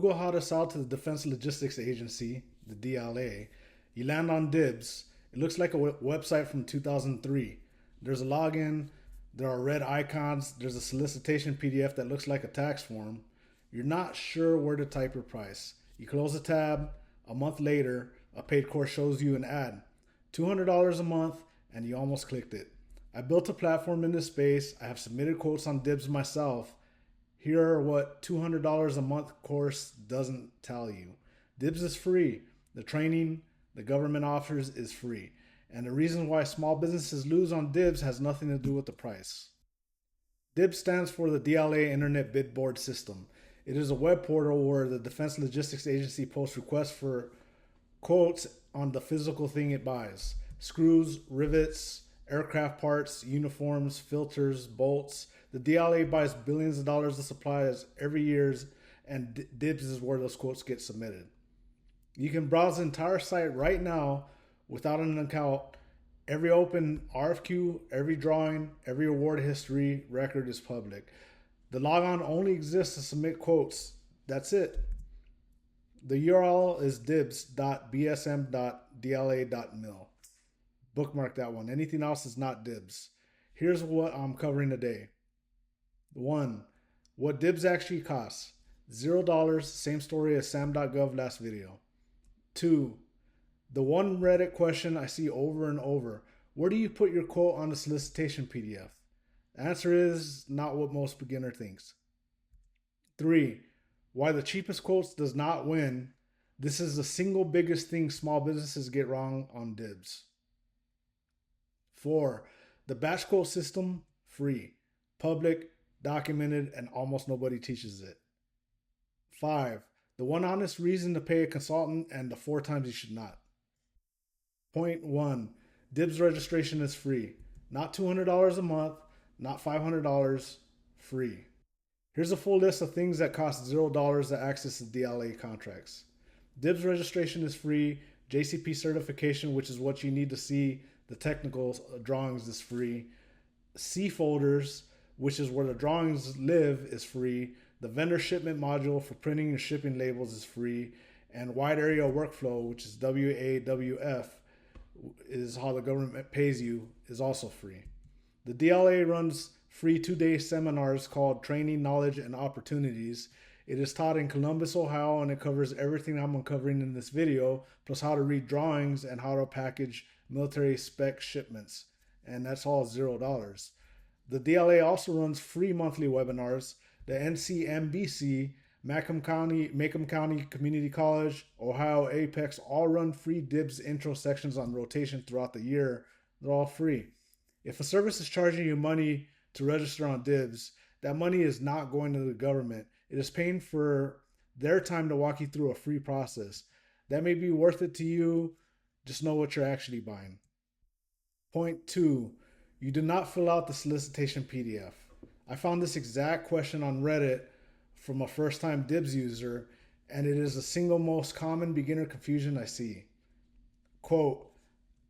Google how to sell to the Defense Logistics Agency, the DLA. You land on DIBBS. It looks like a website from 2003. There's a login. There are red icons. There's a solicitation PDF that looks like a tax form. You're not sure where to type your price. You close the tab. A month later, a paid course shows you an ad. $200 a month, and you almost clicked it. I built a platform in this space. I have submitted quotes on DIBBS myself. Here are what $200 a month course doesn't tell you. DIBBS is free. The training the government offers is free. And the reason why small businesses lose on DIBBS has nothing to do with the price. DIBBS stands for the DLA Internet Bid Board System. It is a web portal where the Defense Logistics Agency posts requests for quotes on the physical thing it buys. Screws, rivets, aircraft parts, uniforms, filters, bolts. The DLA buys billions of dollars of supplies every year, and DIBBS is where those quotes get submitted. You can browse the entire site right now without an account. Every open RFQ, every drawing, every award history record is public. The logon only exists to submit quotes. That's it. The URL is dibbs.bsm.dla.mil. Bookmark that one. Anything else is not DIBBS. Here's what I'm covering today. 1. What DIBBS actually costs. $0. Same story as SAM.gov last video. 2. The one Reddit question I see over and over. Where do you put your quote on the solicitation PDF? The answer is not what most beginner thinks. 3. Why the cheapest quotes does not win. This is the single biggest thing small businesses get wrong on DIBBS. 4. The batch quote system, free, public, documented, and almost nobody teaches it. 5. The one honest reason to pay a consultant and the 4 times you should not. Point 1. DIBBS registration is free. Not $200 a month, not $500, free. Here's a full list of things that cost $0 to access the DLA contracts. DIBBS registration is free. JCP certification, which is what you need to see the technical drawings, is free. C folders, which is where the drawings live, is free. The vendor shipment module for printing and shipping labels is free. And wide area workflow, which is WAWF, is how the government pays you, is also free. The DLA runs free 2-day seminars called Training, Knowledge, and Opportunities. It is taught in Columbus, Ohio, and it covers everything I'm uncovering in this video, plus how to read drawings and how to package military spec shipments. And that's all $0. The DLA also runs free monthly webinars. The NCMBC, Macomb County Community College, Ohio Apex all run free DIBBS intro sections on rotation throughout the year. They're all free. If a service is charging you money to register on DIBBS, that money is not going to the government. It is paying for their time to walk you through a free process. That may be worth it to you. Just know what you're actually buying. Point 2. You do not fill out the solicitation PDF. I found this exact question on Reddit from a first-time DIBBS user, and it is the single most common beginner confusion I see. Quote,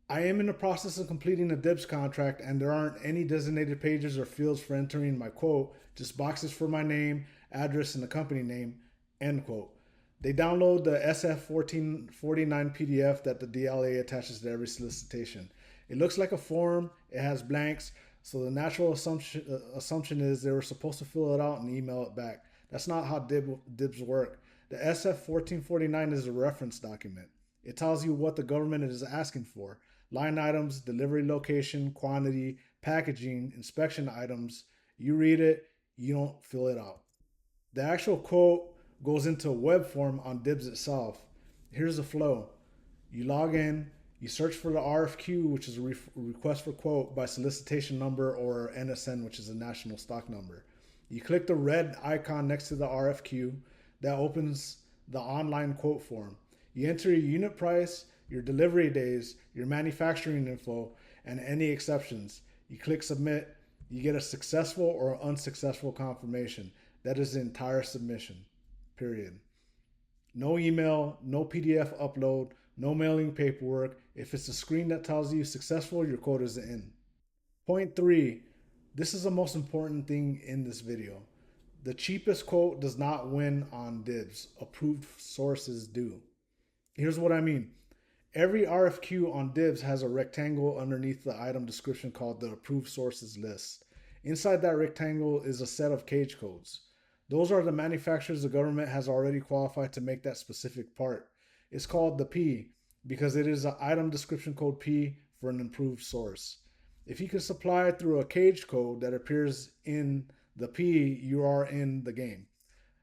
I am in the process of completing a DIBBS contract and there aren't any designated pages or fields for entering my quote, just boxes for my name, address, and the company name, end quote. They download the SF1449 PDF that the DLA attaches to every solicitation. It looks like a form, it has blanks, so the natural assumption is they were supposed to fill it out and email it back. That's not how DIBBS work. The SF1449 is a reference document. It tells you what the government is asking for. Line items, delivery location, quantity, packaging, inspection items. You read it, you don't fill it out. The actual quote goes into a web form on DIBBS itself. Here's the flow. You log in, you search for the RFQ, which is a request for quote by solicitation number, or NSN, which is a national stock number. You click the red icon next to the RFQ. That opens the online quote form. You enter your unit price, your delivery days, your manufacturing info, and any exceptions. You click submit. You get a successful or unsuccessful confirmation. That is the entire submission, period. No email, no PDF upload, no mailing paperwork. If it's a screen that tells you successful, your quote is in. Point 3. This is the most important thing in this video. The cheapest quote does not win on DIBBS. Approved sources do. Here's what I mean. Every RFQ on DIBBS has a rectangle underneath the item description called the approved sources list. Inside that rectangle is a set of cage codes. Those are the manufacturers the government has already qualified to make that specific part. It's called the P because it is an item description code P for an approved source. If you can supply it through a cage code that appears in the P, you are in the game.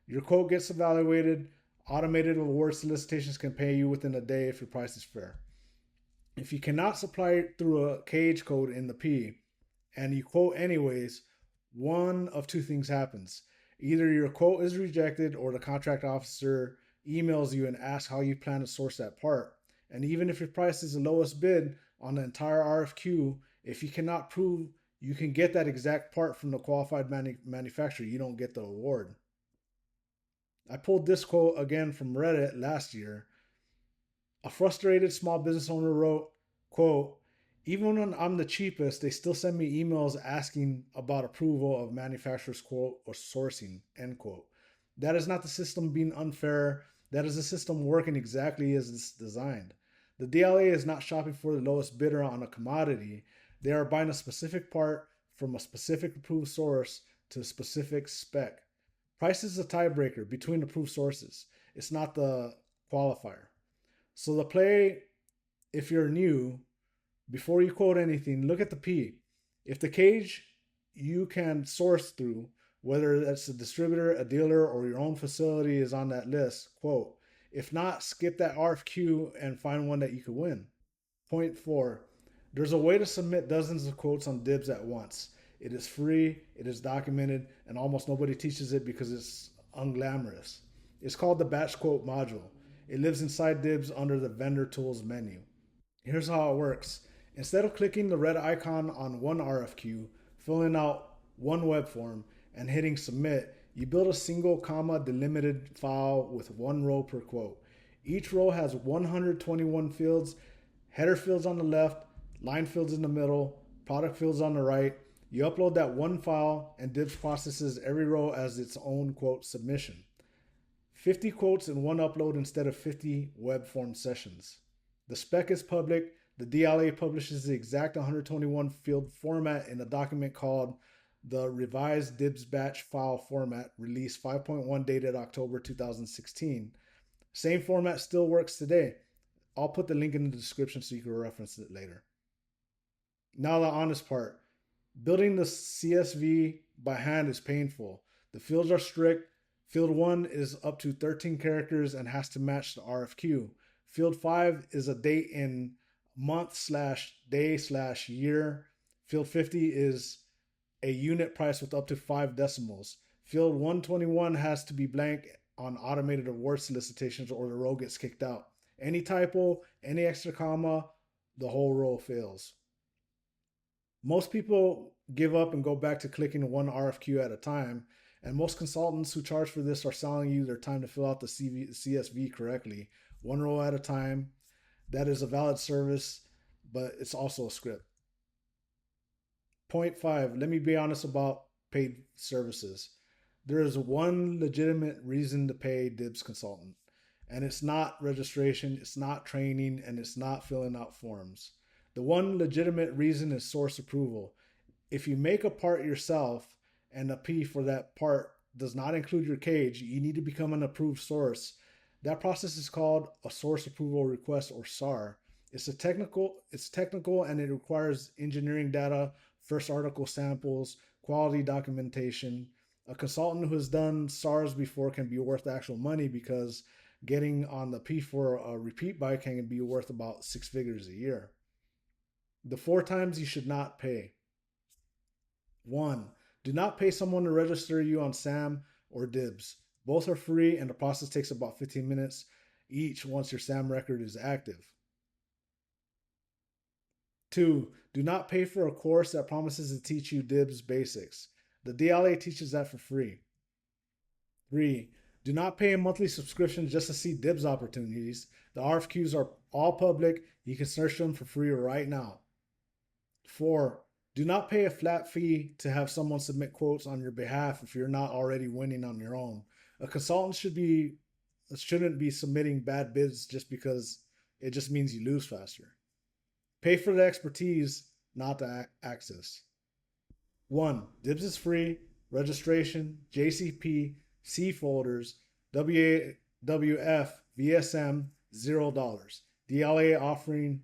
Your quote gets evaluated. Automated award solicitations can pay you within a day if your price is fair. If you cannot supply it through a cage code in the P and you quote anyways, one of two things happens. Either your quote is rejected or the contract officer emails you and asks how you plan to source that part. And even if your price is the lowest bid on the entire RFQ, if you cannot prove you can get that exact part from the qualified manufacturer, you don't get the award. I pulled this quote again from Reddit last year. A frustrated small business owner wrote, quote, even when I'm the cheapest, they still send me emails asking about approval of manufacturer's quote or sourcing, end quote. That is not the system being unfair. That is the system working exactly as it's designed. The DLA is not shopping for the lowest bidder on a commodity. They are buying a specific part from a specific approved source to a specific spec. Price is a tiebreaker between approved sources. It's not the qualifier. So the play, if you're new, before you quote anything, look at the P. If the cage you can source through, whether that's a distributor, a dealer, or your own facility is on that list, quote. If not, skip that RFQ and find one that you could win. Point 4. There's a way to submit dozens of quotes on DIBBS at once. It is free, it is documented, and almost nobody teaches it because it's unglamorous. It's called the batch quote module. It lives inside DIBBS under the vendor tools menu. Here's how it works. Instead of clicking the red icon on one RFQ, filling out one web form, and hitting submit, you build a single comma delimited file with one row per quote. Each row has 121 fields, header fields on the left, line fields in the middle, product fields on the right. You upload that one file and DIBBS processes every row as its own quote submission. 50 quotes in one upload instead of 50 web form sessions. The spec is public. The DLA publishes the exact 121 field format in a document called the Revised DIBBS Batch File Format, release 5.1 dated October 2016. Same format still works today. I'll put the link in the description so you can reference it later. Now the honest part. Building the CSV by hand is painful. The fields are strict. Field 1 is up to 13 characters and has to match the RFQ. Field 5 is a date in month/day/year. Field 50 is a unit price with up to 5 decimals. Field 121 has to be blank on automated award solicitations or the row gets kicked out. Any typo, any extra comma, the whole row fails. Most people give up and go back to clicking one RFQ at a time, and most consultants who charge for this are selling you their time to fill out the CSV correctly, one row at a time. That is a valid service, but it's also a script. Point 5, let me be honest about paid services. There is one legitimate reason to pay DIBBS consultant, and it's not registration, it's not training, and it's not filling out forms. The one legitimate reason is source approval. If you make a part yourself and a P for that part does not include your cage, you need to become an approved source. That process is called a source approval request, or SAR. It's technical and it requires engineering data, first article samples, quality documentation. A consultant who has done SARs before can be worth actual money because getting on the P for a repeat buy can be worth about 6 figures a year. The 4 times you should not pay. 1. Do not pay someone to register you on SAM or DIBBS. Both are free and the process takes about 15 minutes each once your SAM record is active. 2. Do not pay for a course that promises to teach you DIBBS basics. The DLA teaches that for free. 3. Do not pay a monthly subscription just to see DIBBS opportunities. The RFQs are all public. You can search them for free right now. 4. Do not pay a flat fee to have someone submit quotes on your behalf if you're not already winning on your own. A consultant shouldn't be submitting bad bids just because it just means you lose faster. Pay for the expertise, not the access. 1. DIBBS is free. Registration, JCP, C folders, WF, VSM, $0. DLA offering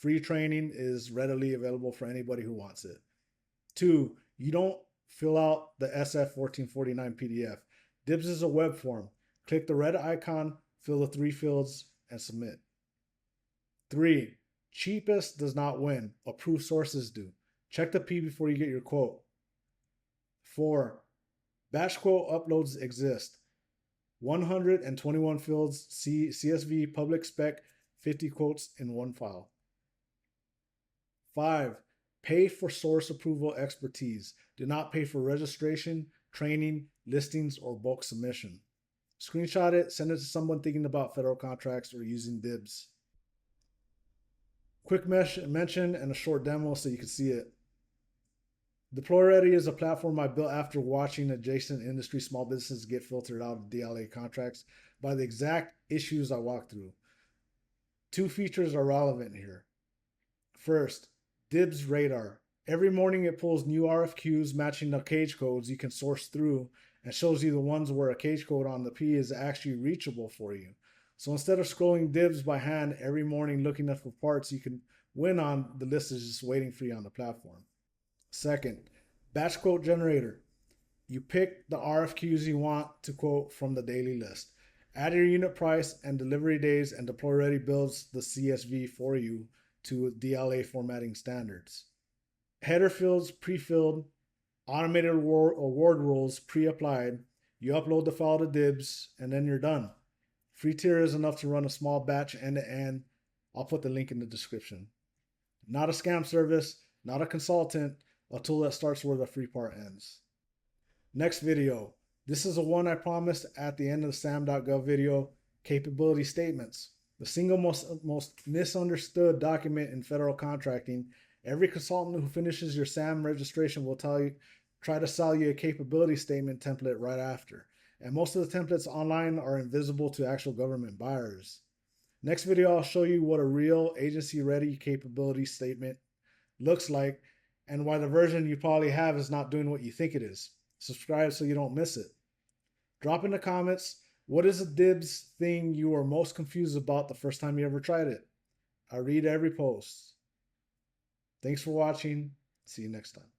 free training is readily available for anybody who wants it. 2. You don't fill out the SF1449 PDF. DIBBS is a web form. Click the red icon, fill the 3 fields, and submit. 3. Cheapest does not win. Approved sources do. Check the P before you get your quote. 4. Batch quote uploads exist. 121 fields, CSV, public spec, 50 quotes in one file. 5. Pay for source approval expertise. Do not pay for registration, training, listings, or bulk submission. Screenshot it, send it to someone thinking about federal contracts or using DIBBS. Quick mention and a short demo so you can see it. DeployReady is a platform I built after watching adjacent industry small businesses get filtered out of DLA contracts by the exact issues I walked through. 2 features are relevant here. First, DIBBS Radar. Every morning it pulls new RFQs matching the cage codes you can source through and shows you the ones where a cage code on the P is actually reachable for you. So instead of scrolling DIBBS by hand every morning looking for parts you can win on, the list is just waiting for you on the platform. Second, batch quote generator. You pick the RFQs you want to quote from the daily list. Add your unit price and delivery days, and DeployReady builds the CSV for you to DLA formatting standards. Header fields pre-filled, automated award rules pre-applied. You upload the file to DIBBS, and then you're done. Free tier is enough to run a small batch end-to-end. I'll put the link in the description. Not a scam service, not a consultant, a tool that starts where the free part ends. Next video. This is the one I promised at the end of the SAM.gov video, capability statements. The single most misunderstood document in federal contracting. Every consultant who finishes your SAM registration will try to sell you a capability statement template right after. And most of the templates online are invisible to actual government buyers. Next video, I'll show you what a real agency-ready capability statement looks like and why the version you probably have is not doing what you think it is. Subscribe so you don't miss it. Drop in the comments, what is a DIBBS thing you were most confused about the first time you ever tried it? I read every post. Thanks for watching. See you next time.